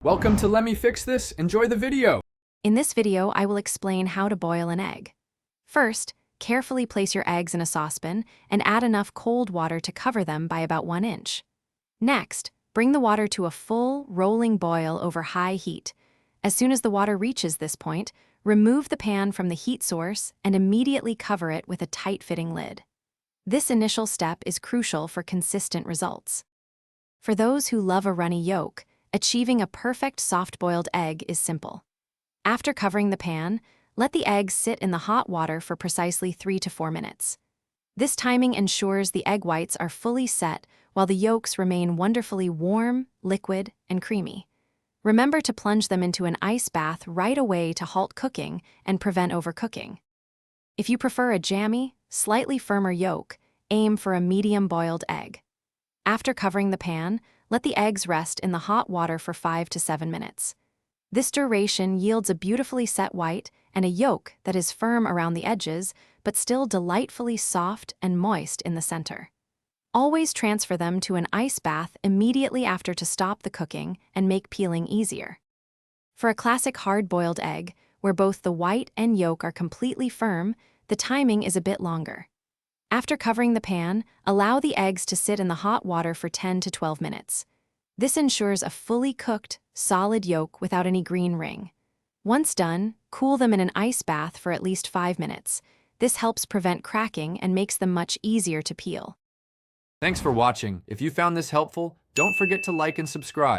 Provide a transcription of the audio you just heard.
Welcome to Let Me Fix This. Enjoy the video. In this video, I will explain how to boil an egg. First, carefully place your eggs in a saucepan and add enough cold water to cover them by about 1 inch. Next, bring the water to a full, rolling boil over high heat. As soon as the water reaches this point, remove the pan from the heat source and immediately cover it with a tight-fitting lid. This initial step is crucial for consistent results. For those who love a runny yolk, achieving a perfect soft-boiled egg is simple. After covering the pan, let the eggs sit in the hot water for precisely 3 to 4 minutes. This timing ensures the egg whites are fully set while the yolks remain wonderfully warm, liquid, and creamy. Remember to plunge them into an ice bath right away to halt cooking and prevent overcooking. If you prefer a jammy, slightly firmer yolk, aim for a medium-boiled egg. After covering the pan, let the eggs rest in the hot water for 5 to 7 minutes. This duration yields a beautifully set white and a yolk that is firm around the edges, but still delightfully soft and moist in the center. Always transfer them to an ice bath immediately after to stop the cooking and make peeling easier. For a classic hard-boiled egg, where both the white and yolk are completely firm, the timing is a bit longer. After covering the pan, allow the eggs to sit in the hot water for 10 to 12 minutes. This ensures a fully cooked, solid yolk without any green ring. Once done, cool them in an ice bath for at least 5 minutes. This helps prevent cracking and makes them much easier to peel. Thanks for watching. If you found this helpful, don't forget to like and subscribe.